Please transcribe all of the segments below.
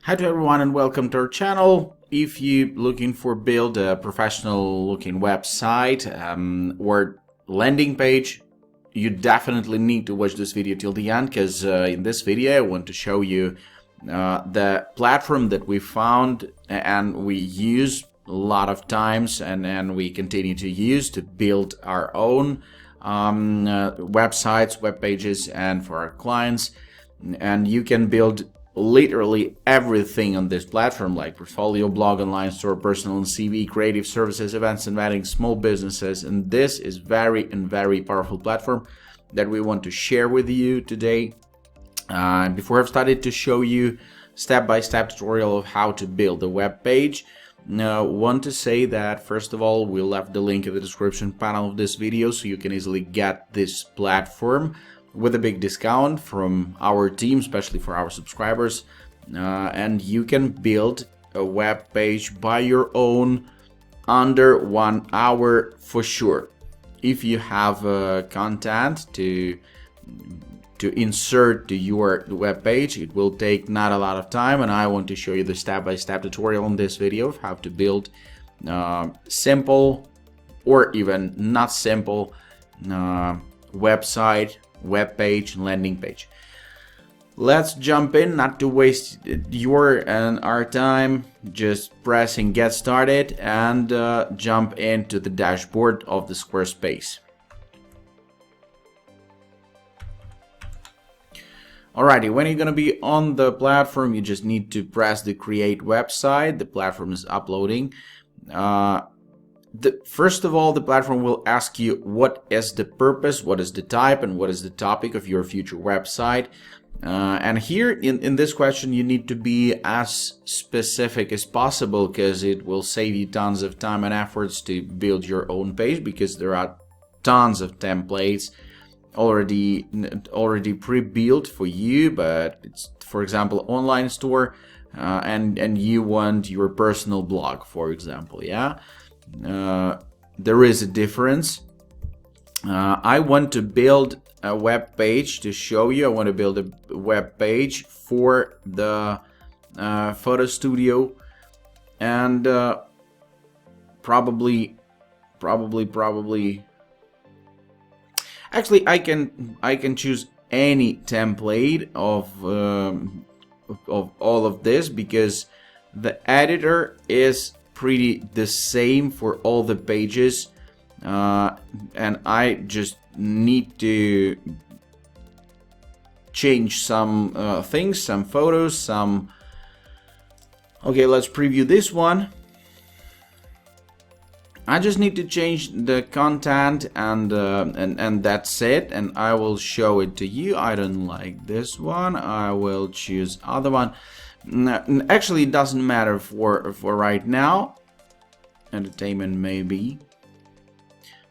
Hi to everyone and welcome to our channel. If you're looking for build a professional looking website or landing page, you definitely need to watch this video till the end, because in this video I want to show you the platform that we found and we use a lot of times and we continue to use to build our own websites, web pages, and for our clients. And you can build literally everything on this platform, like portfolio, blog, online store, personal and CV, creative services, events and weddings, small businesses. And this is very powerful platform that we want to share with you today. Before I've started to show you step-by-step tutorial of how to build a web page, want to say that first of all, we left the link in the description panel of this video so you can easily get this platform with a big discount from our team, especially for our subscribers, and you can build a web page by your own under 1 hour for sure. If you have content to insert to your web page, it will take not a lot of time, and I want to show you the step-by-step tutorial in this video of how to build simple or even not simple website, web page, landing page. Let's jump in, not to waste your and our time. Just pressing get started and jump into the dashboard of the Squarespace. Alrighty, when you're gonna be on the platform, you just need to press the create website. The platform is uploading. First of all, the platform will ask you what is the purpose, what is the type, and what is the topic of your future website. And here in this question, you need to be as specific as possible, because it will save you tons of time and efforts to build your own page, because there are tons of templates already pre-built for you. But it's, for example, online store, and you want your personal blog, for example, yeah. There is a difference. I want to build a web page to show you. I want to build a web page for the photo studio, and probably actually I can choose any template of all of this, because the editor is pretty the same for all the pages, and I just need to change some things, some photos, some. Okay, let's preview this one. I just need to change the content, and that's it, and I will show it to you. I don't like this one, I will choose other one. Actually, it doesn't matter for right now. Entertainment, maybe.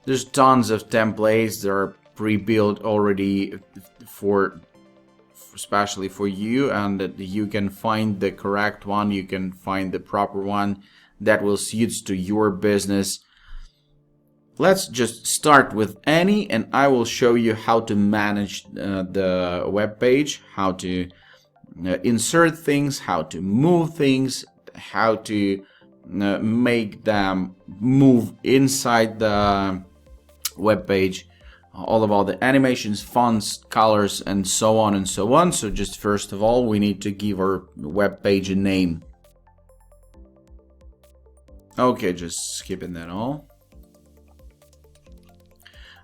There's tons of templates that are pre-built already especially for you, and that you can find the correct one. You can find the proper one that will suit to your business. Let's just start with any, and I will show you how to manage the web page, how to insert things, how to move things, how to make them move inside the web page, all about the animations, fonts, colors, and so on and so on. So just first of all, we need to give our web page a name. Okay, just skipping that all.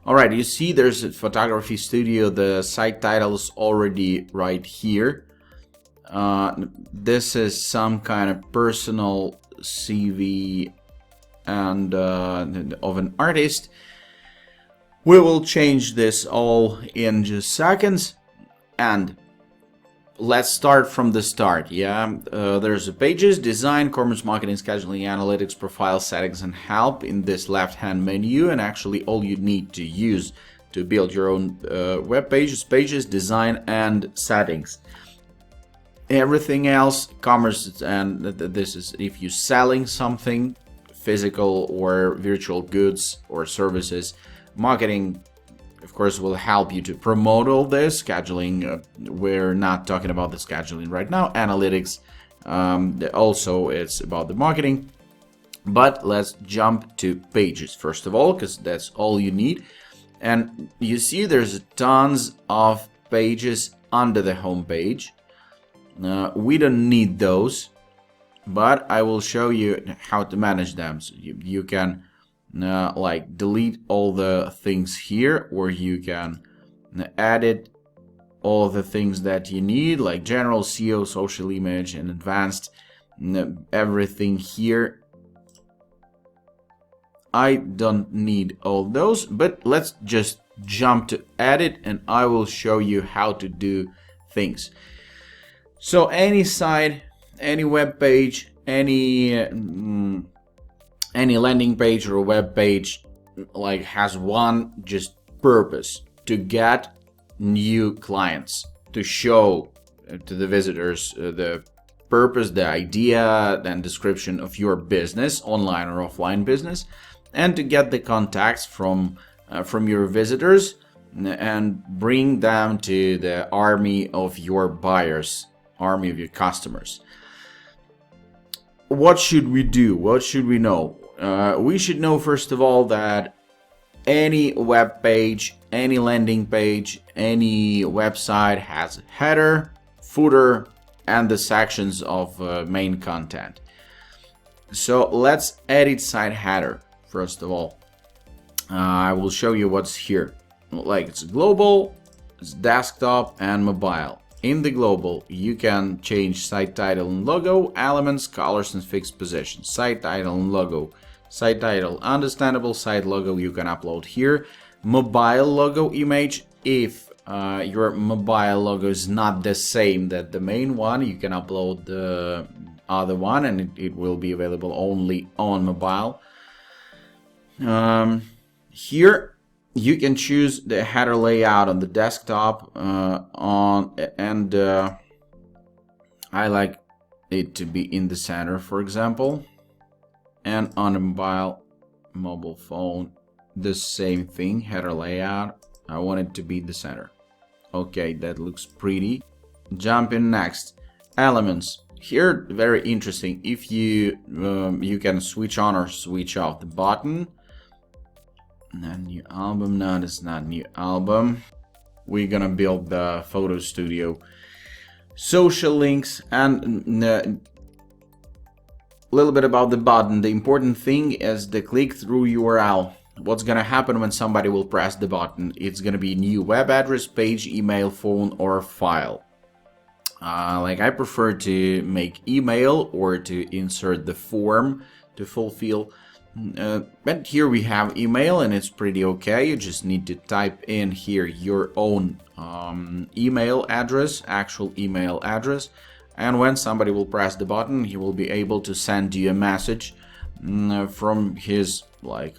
Alright, you see there's a photography studio. The site title is already right here. This is some kind of personal CV and of an artist. We will change this all in just seconds, and let's start from the start. Yeah, there's a pages, design, commerce, marketing, scheduling, analytics, profile, settings, and help in this left-hand menu. And actually, all you need to use to build your own web pages, design, and settings. Everything else, commerce, and this is if you're selling something, physical or virtual goods or services. Marketing, of course, will help you to promote all this. Scheduling, we're not talking about the scheduling right now. Analytics, Also, it's about the marketing. But let's jump to pages first of all, because that's all you need. And you see there's tons of pages under the home page. We don't need those, but I will show you how to manage them. So you can like delete all the things here, or you can edit all the things that you need, like general, SEO, social image, and advanced, everything here. I don't need all those, but let's just jump to edit and I will show you how to do things. So any site, any web page, any landing page or web page like has one just purpose: to get new clients, to show to the visitors the purpose, the idea and description of your business, online or offline business, and to get the contacts from your visitors and bring them to the army of your buyers, army of your customers. What should we do? What should we know? We should know, first of all, that any web page, any landing page, any website has a header, footer, and the sections of main content. So let's edit site header. First of all, I will show you what's here. Like, it's global, it's desktop, and mobile. In the global, you can change site title and logo, elements, colors, and fixed position. Site title and logo. Site title, understandable. Site logo you can upload here. Mobile logo image. If your mobile logo is not the same that the main one, you can upload the other one, and it will be available only on mobile. Here you can choose the header layout on the desktop, I like it to be in the center, for example, and on a mobile phone, the same thing, header layout. I want it to be the center. Okay, that looks pretty. Jump in next. Elements. Here, very interesting. If you you can switch on or switch off the button. Not new album. No, it's not new album. We're gonna build the photo studio. Social links, and a little bit about the button. The important thing is the click-through URL. What's gonna happen when somebody will press the button? It's gonna be new web address, page, email, phone, or file. Like, I prefer to make email or to insert the form to fulfill. But here we have email, and it's pretty okay. You just need to type in here your own email address, actual email address, and when somebody will press the button, he will be able to send you a message from his like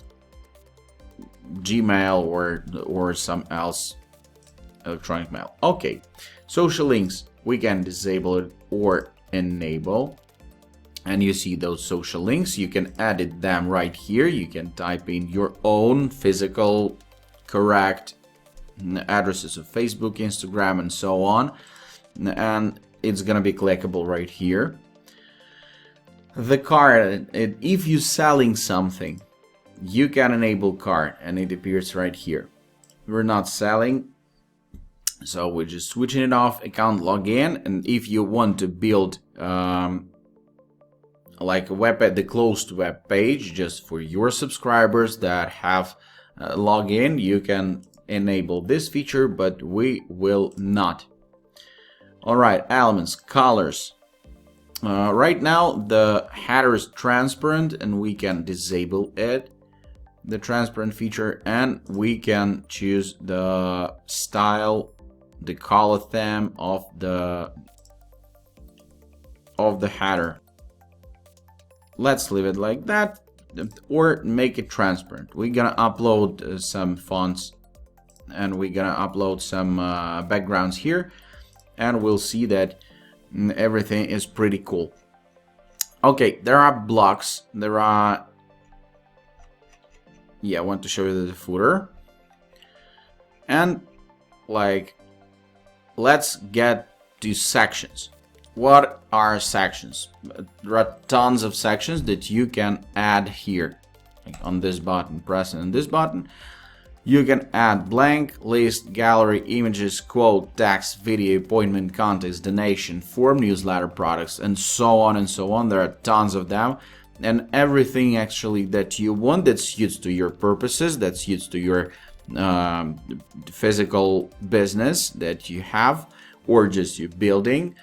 Gmail or some else electronic mail. Okay, social links, we can disable it or enable. And you see those social links, you can edit them right here. You can type in your own physical, correct addresses of Facebook, Instagram, and so on. And it's gonna be clickable right here. The cart, if you're selling something, you can enable cart, and it appears right here. We're not selling, so we're just switching it off. Account login, and if you want to build like the closed web page just for your subscribers that have login, you can enable this feature, but we will not. All right, elements, colors. Right now the header is transparent, and we can disable it, the transparent feature, and we can choose the style, the color theme of the header. Let's leave it like that, or make it transparent. We're gonna upload some fonts, and we're gonna upload some backgrounds here, and we'll see that everything is pretty cool. Okay, there are blocks. There are, I want to show you the footer. And like, let's get to sections. what are sections? There are tons of sections that you can add here. Like on this button, pressing on this button, you can add blank, list, gallery, images, quote, text, video, appointment, context, donation, form, newsletter, products, and so on and so on. There are tons of them. And everything actually that you want that suits to your purposes, that suits to your physical business that you have, or just your building,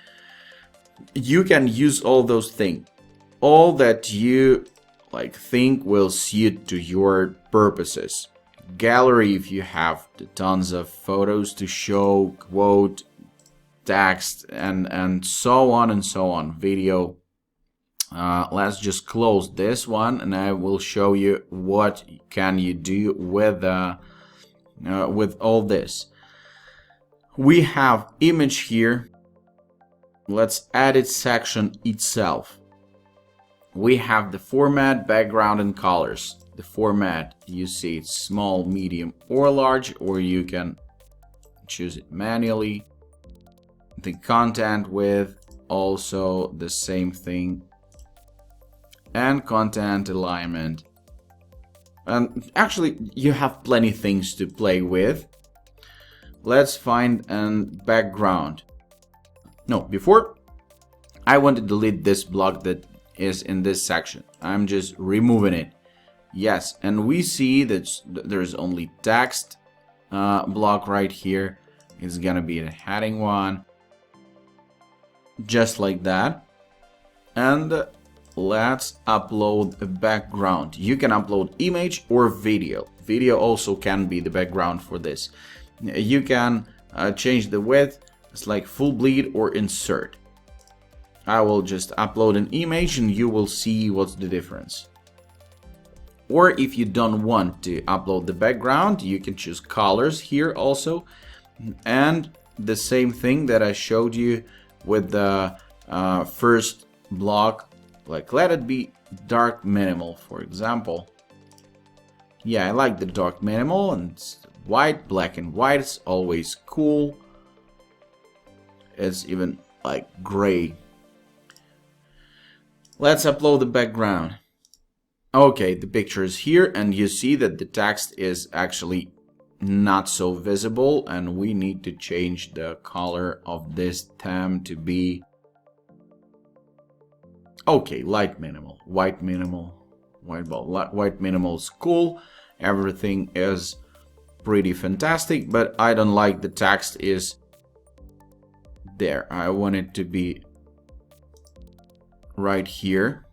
you can use all those things. All that you think will suit to your purposes. Gallery, if you have tons of photos to show, quote, text, and so on and so on. Video. Let's just close this one, and I will show you what can you do with all this. We have image here. Let's edit section itself. We have the format, background, and colors. The format, you see it's small, medium, or large, or you can choose it manually. The content width, also the same thing. And content alignment. And actually, you have plenty things to play with. Let's find a background. No, before, I want to delete this block that is in this section. I'm just removing it. Yes, and we see that there's only text block right here. It's gonna be the heading one. Just like that. And let's upload a background. You can upload image or video. Video also can be the background for this. You can change the width. It's like full bleed or insert. I will just upload an image and you will see what's the difference. Or if you don't want to upload the background, you can choose colors here also. And the same thing that I showed you with the first block. Like, let it be dark minimal, for example. Yeah, I like the dark minimal, and it's white, black and white. It's always cool. It's even like gray. Let's upload the background. Okay, the picture is here, and you see that the text is actually not so visible, and we need to change the color of this theme to be okay, light minimal, white minimal, white minimal is cool. Everything is pretty fantastic, but I don't like the text is there. I want it to be right here.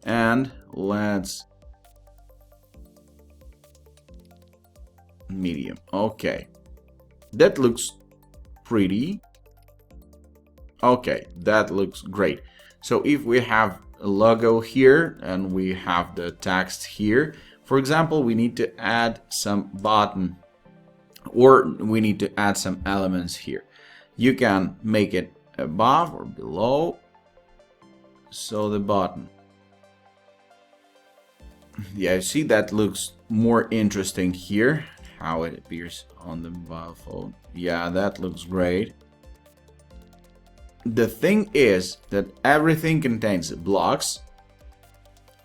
And let's medium. Okay, that looks pretty. Okay, that looks great. So if we have a logo here and we have the text here, for example, we need to add some button, or we need to add some elements here. You can make it above or below. So the button. Yeah, see, that looks more interesting here, how it appears on the mobile phone. Yeah, that looks great. The thing is that everything contains blocks.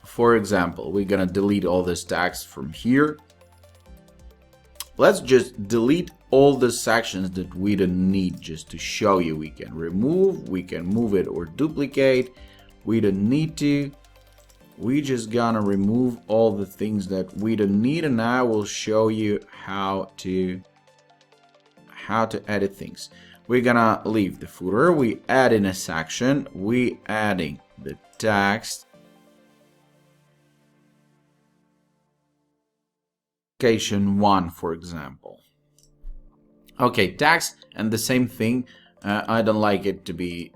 For example, we're gonna delete all this text from here. Let's just delete all the sections that we don't need, just to show you. We can remove, we can move it or duplicate. We don't need to. We just gonna remove all the things that we don't need, and I will show you how to edit things. We're gonna leave the footer, we add in a section, we adding the text, location 1, for example. Okay, text, and the same thing. I don't like it to be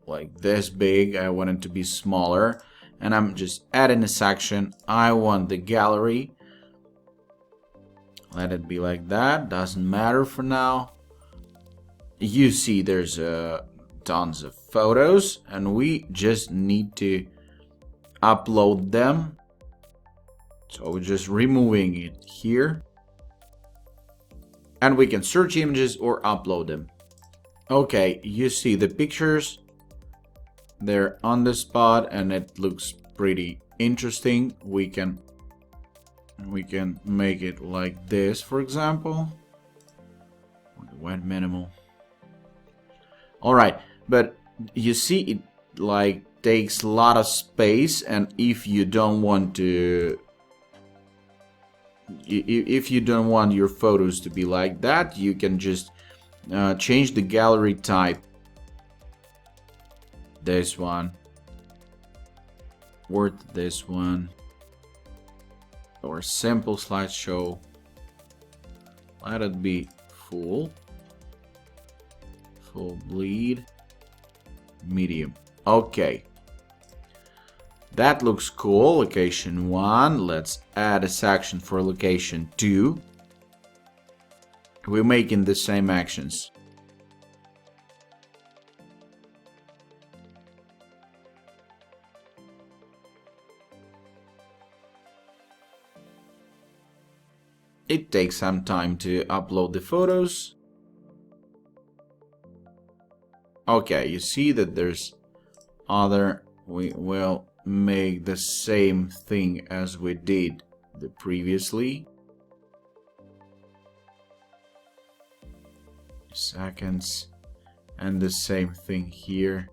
like this big. I want it to be smaller, and I'm just adding a section. I want the gallery. Let it be like that. Doesn't matter for now. You see there's tons of photos, and we just need to upload them. So we're just removing it here, and we can search images or upload them. Okay, you see the pictures, they're on the spot and it looks pretty interesting. We can make it like this, for example. Went minimal. All right, but you see it like takes a lot of space, and if you don't want to, if you don't want your photos to be like that, you can just change the gallery type. This one, or this one, or simple slideshow. Let it be full bleed, medium. Okay, that looks cool. Location 1. Let's add a section for location 2. We're making the same actions. It takes some time to upload the photos. Okay, you see that there's other. We will make the same thing as we did the previously. Seconds, and the same thing here.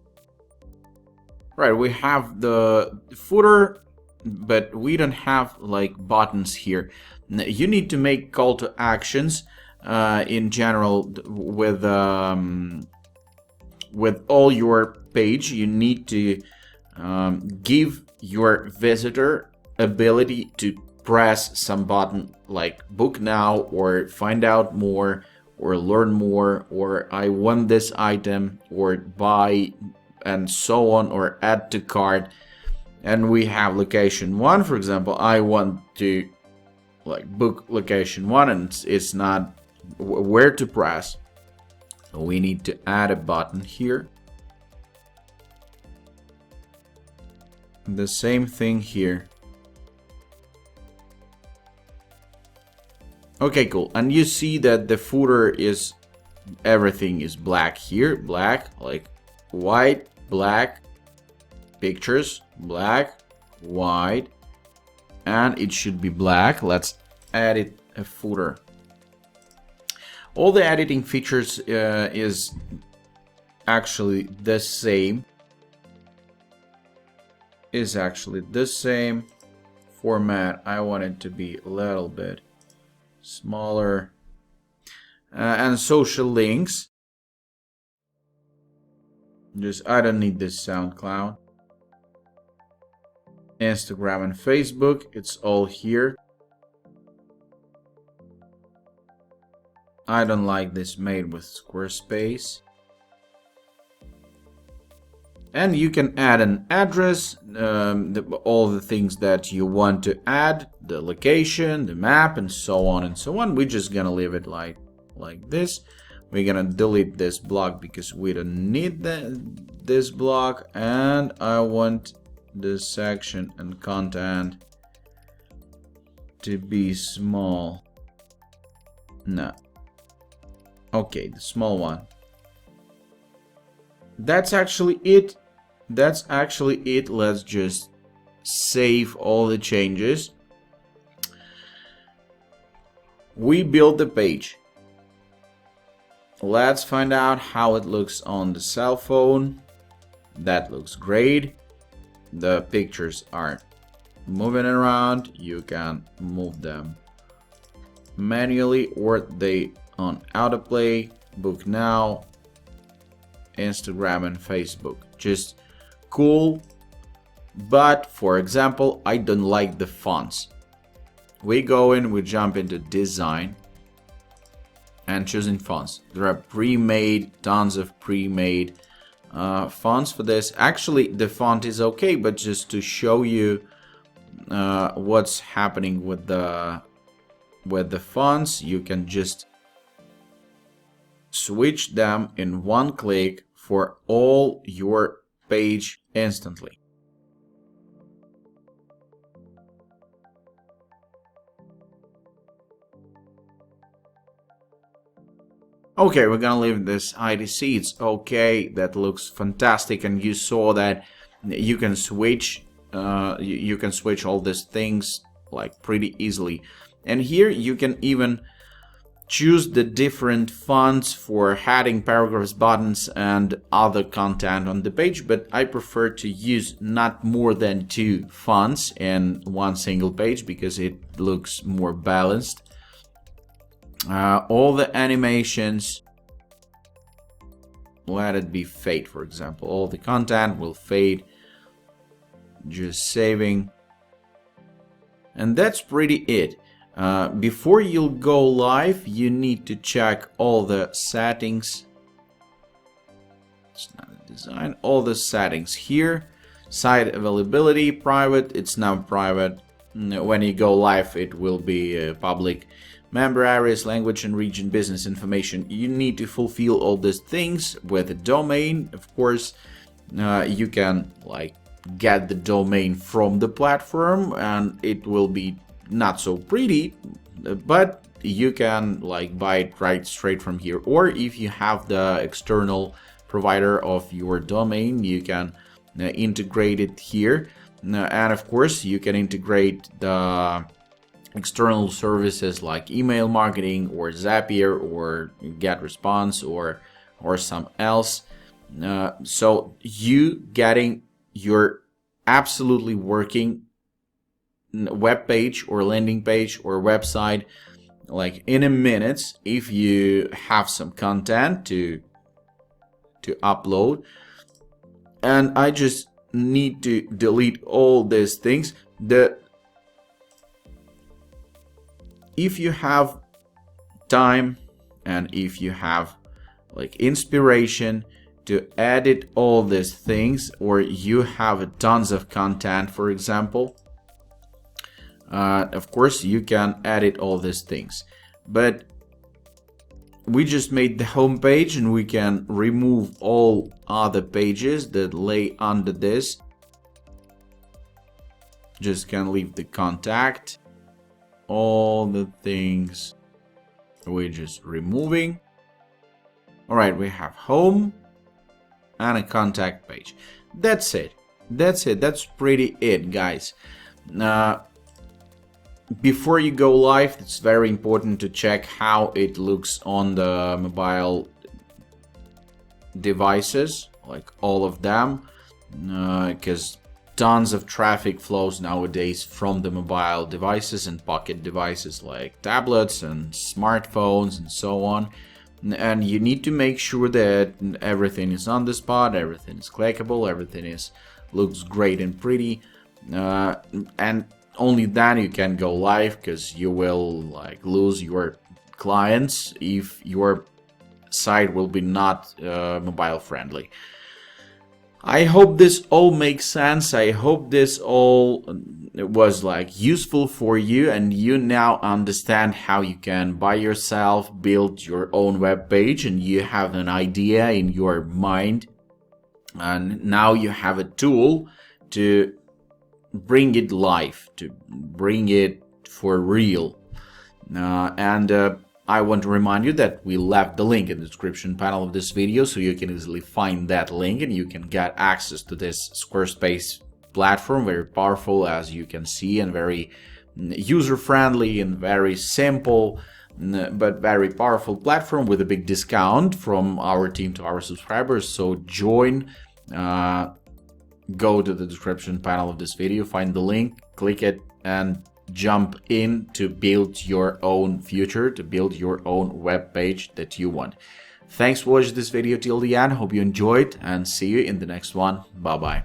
Right, we have the footer, but we don't have like buttons here. You need to make call to actions in general with all your page. You need to give your visitor ability to press some button like book now, or find out more, or learn more, or I want this item, or buy, and so on, or add to cart. And we have location 1, for example. I want to like book location 1, and it's not where to press. So we need to add a button here. The same thing here. Okay, cool. And you see that the footer is, everything is black here. Black, like white, black, pictures, black, white, and it should be black. Let's add it a footer. All the editing features is actually the same. Is actually the same format. I want it to be a little bit smaller. And social links. Just, I don't need this SoundCloud. Instagram and Facebook, it's all here. I don't like this made with Squarespace. And you can add an address, all the things that you want to add, the location, the map, and so on and so on. We're just gonna leave it like this. We're gonna delete this block because we don't need this block, and I want this section and content to be small. No. Okay, the small one. That's actually it. That's actually it. Let's just save all the changes. We built the page. Let's find out how it looks on the cell phone. That looks great. The pictures are moving around. You can move them manually, or they on autoplay, book now, Instagram and Facebook. Just cool. But for example, I don't like the fonts. We go in, we jump into design and choosing fonts. There are pre-made, tons of pre-made fonts for this. Actually, the font is okay, but just to show you what's happening with the fonts, you can just switch them in one click for all your page instantly. Okay, we're gonna leave this IDC. It's okay. That looks fantastic, and you saw that you can switch. You can switch all these things like pretty easily. And here you can even choose the different fonts for heading, paragraphs, buttons, and other content on the page. But I prefer to use not more than 2 fonts in one single page because it looks more balanced. All the animations, let it be fade, for example. All the content will fade. Just saving. And that's pretty it. Before you'll go live, you need to check all the settings. It's not a design. All the settings here. Site availability, private. It's now private. When you go live, it will be public. Member areas, language and region, business information. You need to fulfill all these things with a domain. Of course, you can like get the domain from the platform, and it will be not so pretty, but you can like buy it right straight from here. Or if you have the external provider of your domain, you can integrate it here. And of course, you can integrate the external services like email marketing or Zapier or GetResponse or some else. So you getting your absolutely working web page or landing page or website like in a minute if you have some content to upload. And I just need to delete all these things. If you have time and if you have like inspiration to edit all these things, or you have tons of content, for example, of course you can edit all these things. But we just made the home page, and we can remove all other pages that lay under this. Just can leave the contact, all the things we're just removing. All right, we have home and a contact page. That's it. That's pretty it, guys. Before you go live, it's very important to check how it looks on the mobile devices, like all of them, because tons of traffic flows nowadays from the mobile devices and pocket devices like tablets and smartphones and so on. And you need to make sure that everything is on the spot, everything is clickable, everything looks great and pretty, and only then you can go live, because you will like lose your clients if your site will be not mobile friendly. I hope this all makes sense. I hope this all was like useful for you, and you now understand how you can by yourself build your own web page, and you have an idea in your mind, and now you have a tool to bring it live, to bring it for real. I want to remind you that we left the link in the description panel of this video, so you can easily find that link and you can get access to this Squarespace platform. Very powerful, as you can see, and very user-friendly and very simple, but very powerful platform with a big discount from our team to our subscribers. So join, go to the description panel of this video, find the link, click it, and jump in to build your own future, to build your own web page that you want. Thanks for watching this video till the end. Hope you enjoyed, and see you in the next one. Bye bye.